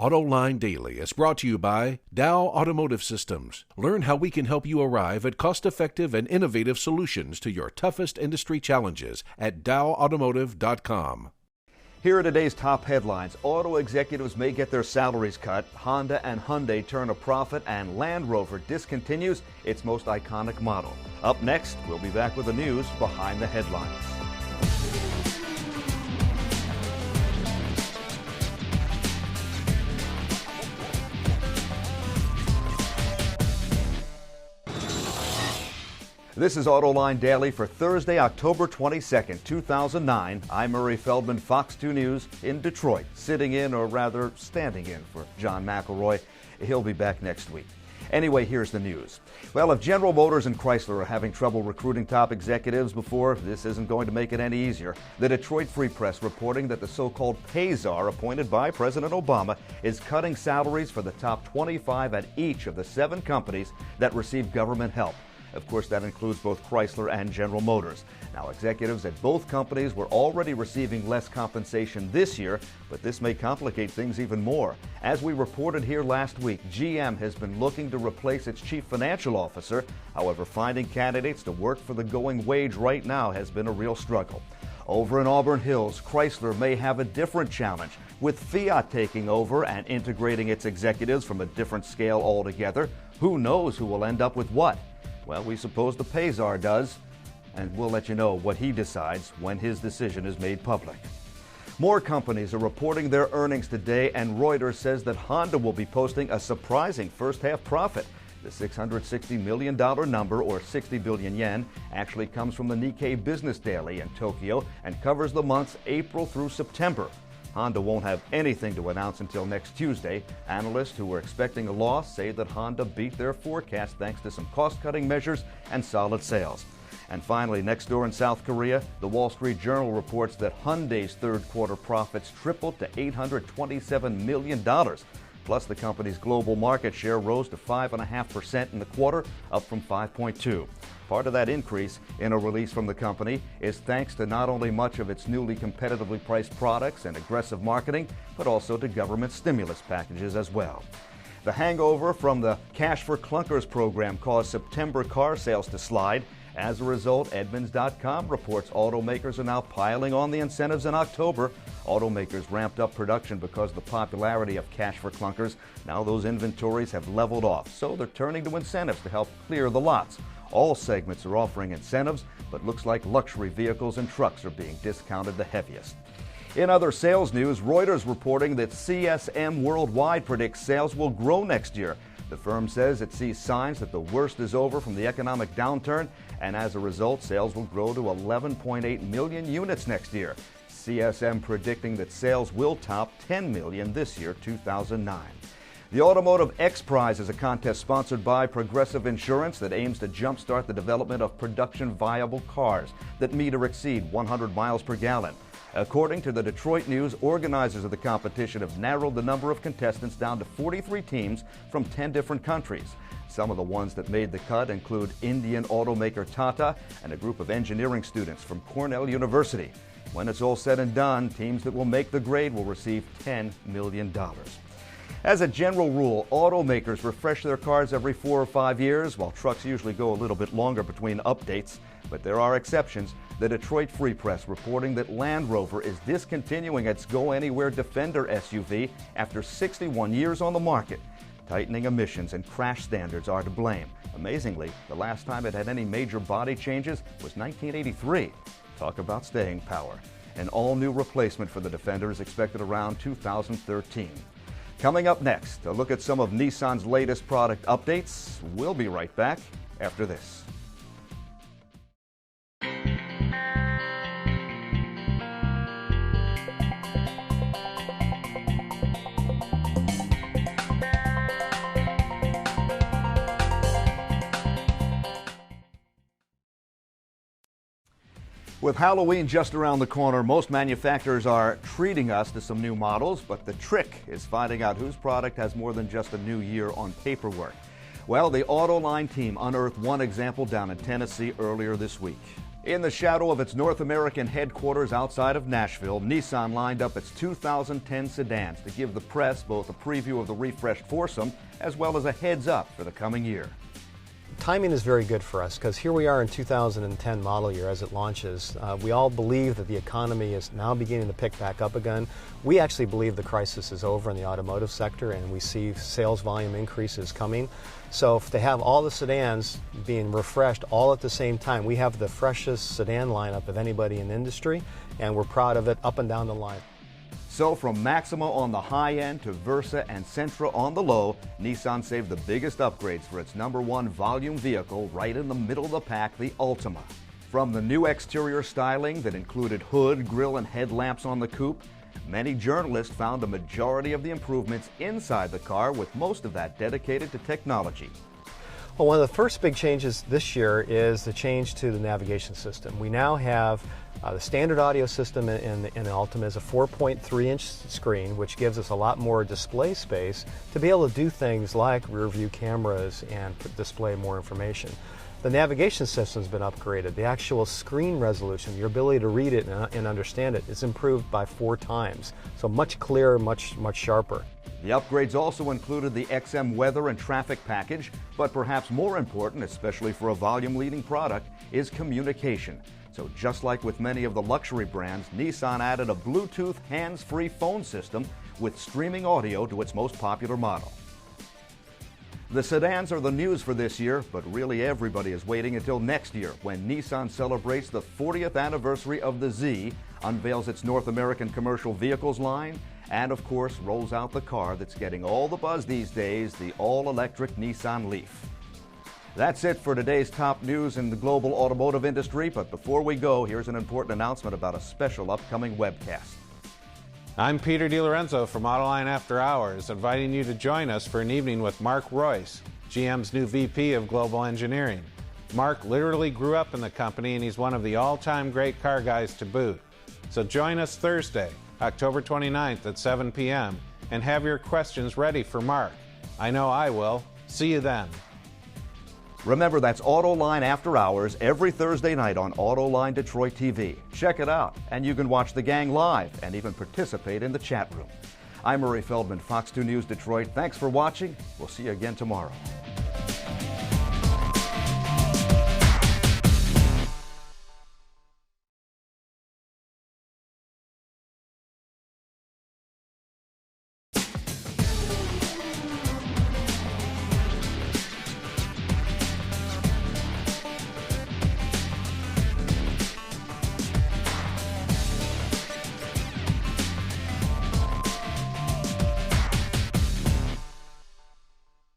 Autoline Daily is brought to you by Dow Automotive Systems. Learn how we can help you arrive at cost-effective and innovative solutions to your toughest industry challenges at dowautomotive.com. Here are today's top headlines. Auto executives may get their salaries cut, Honda and Hyundai turn a profit, and Land Rover discontinues its most iconic model. Up next, we'll be back with the news behind the headlines. This is Autoline Daily for Thursday, October 22nd, 2009. I'm Murray Feldman, Fox 2 News in Detroit, sitting in, or rather standing in, for John McElroy. He'll be back next week. Anyway, here's the news. Well, if General Motors and Chrysler are having trouble recruiting top executives before, this isn't going to make it any easier. The Detroit Free Press reporting that the so-called pay czar appointed by President Obama is cutting salaries for the top 25 at each of the 7 companies that receive government help. Of course, that includes both Chrysler and General Motors. Now, executives at both companies were already receiving less compensation this year, but this may complicate things even more. As we reported here last week, GM has been looking to replace its chief financial officer. However, finding candidates to work for the going wage right now has been a real struggle. Over in Auburn Hills, Chrysler may have a different challenge. With Fiat taking over and integrating its executives from a different scale altogether, who knows who will end up with what? Well, we suppose the pay czar does, and we'll let you know what he decides when his decision is made public. More companies are reporting their earnings today, and Reuters says that Honda will be posting a surprising first-half profit. The $660 million number, or 60 billion yen, actually comes from the Nikkei Business Daily in Tokyo and covers the months April through September. Honda won't have anything to announce until next Tuesday. Analysts who were expecting a loss say that Honda beat their forecast thanks to some cost-cutting measures and solid sales. And finally, next door in South Korea, the Wall Street Journal reports that Hyundai's third-quarter profits tripled to $827 million. Plus, the company's global market share rose to 5.5% in the quarter, up from 5.2%. Part of that increase, in a release from the company, is thanks to not only much of its newly competitively priced products and aggressive marketing, but also to government stimulus packages as well. The hangover from the Cash for Clunkers program caused September car sales to slide. As a result, Edmunds.com reports automakers are now piling on the incentives in October. Automakers ramped up production because of the popularity of Cash for Clunkers. Now those inventories have leveled off, so they're turning to incentives to help clear the lots. All segments are offering incentives, but looks like luxury vehicles and trucks are being discounted the heaviest. In other sales news, Reuters reporting that CSM Worldwide predicts sales will grow next year. The firm says it sees signs that the worst is over from the economic downturn, and as a result, sales will grow to 11.8 million units next year. CSM predicting that sales will top 10 million this year, 2009. The Automotive X Prize is a contest sponsored by Progressive Insurance that aims to jumpstart the development of production-viable cars that meet or exceed 100 miles per gallon. According to the Detroit News, organizers of the competition have narrowed the number of contestants down to 43 teams from 10 different countries. Some of the ones that made the cut include Indian automaker Tata and a group of engineering students from Cornell University. When it's all said and done, teams that will make the grade will receive $10 million. As a general rule, automakers refresh their cars every 4 or 5 years, while trucks usually go a little bit longer between updates. But there are exceptions. The Detroit Free Press reporting that Land Rover is discontinuing its Go Anywhere Defender SUV after 61 years on the market. Tightening emissions and crash standards are to blame. Amazingly, the last time it had any major body changes was 1983. Talk about staying power. An all-new replacement for the Defender is expected around 2013. Coming up next, a look at some of Nissan's latest product updates. We'll be right back after this. With Halloween just around the corner, most manufacturers are treating us to some new models, but the trick is finding out whose product has more than just a new year on paperwork. Well, the Autoline team unearthed one example down in Tennessee earlier this week. In the shadow of its North American headquarters outside of Nashville, Nissan lined up its 2010 sedans to give the press both a preview of the refreshed foursome as well as a heads up for the coming year. Timing is very good for us because here we are in 2010 model year as it launches. We all believe that the economy is now beginning to pick back up again. We actually believe the crisis is over in the automotive sector and we see sales volume increases coming. So if they have all the sedans being refreshed all at the same time, we have the freshest sedan lineup of anybody in the industry and we're proud of it up and down the line. So from Maxima on the high end to Versa and Sentra on the low, Nissan saved the biggest upgrades for its #1 volume vehicle right in the middle of the pack, the Altima. From the new exterior styling that included hood, grille, and headlamps on the coupe, many journalists found a majority of the improvements inside the car, with most of that dedicated to technology. Well, one of the first big changes this year is the change to the navigation system. We now have the standard audio system in the Altima is a 4.3-inch screen, which gives us a lot more display space to be able to do things like rear view cameras and display more information. The navigation system's been upgraded. The actual screen resolution, your ability to read it and understand it, is improved by 4 times. So much clearer, much sharper. The upgrades also included the XM weather and traffic package, but perhaps more important, especially for a volume-leading product, is communication. So just like with many of the luxury brands, Nissan added a Bluetooth hands-free phone system with streaming audio to its most popular model. The sedans are the news for this year, but really everybody is waiting until next year when Nissan celebrates the 40th anniversary of the Z, unveils its North American commercial vehicles line, and of course rolls out the car that's getting all the buzz these days, the all-electric Nissan Leaf. That's it for today's top news in the global automotive industry, but before we go, here's an important announcement about a special upcoming webcast. I'm Peter DiLorenzo from Autoline After Hours, inviting you to join us for an evening with Mark Royce, GM's new VP of Global Engineering. Mark literally grew up in the company and he's one of the all-time great car guys to boot. So join us Thursday, October 29th at 7 p.m. and have your questions ready for Mark. I know I will. See you then. Remember, that's Autoline After Hours every Thursday night on Autoline Detroit TV. Check it out, and you can watch the gang live and even participate in the chat room. I'm Murray Feldman, Fox 2 News Detroit. Thanks for watching. We'll see you again tomorrow.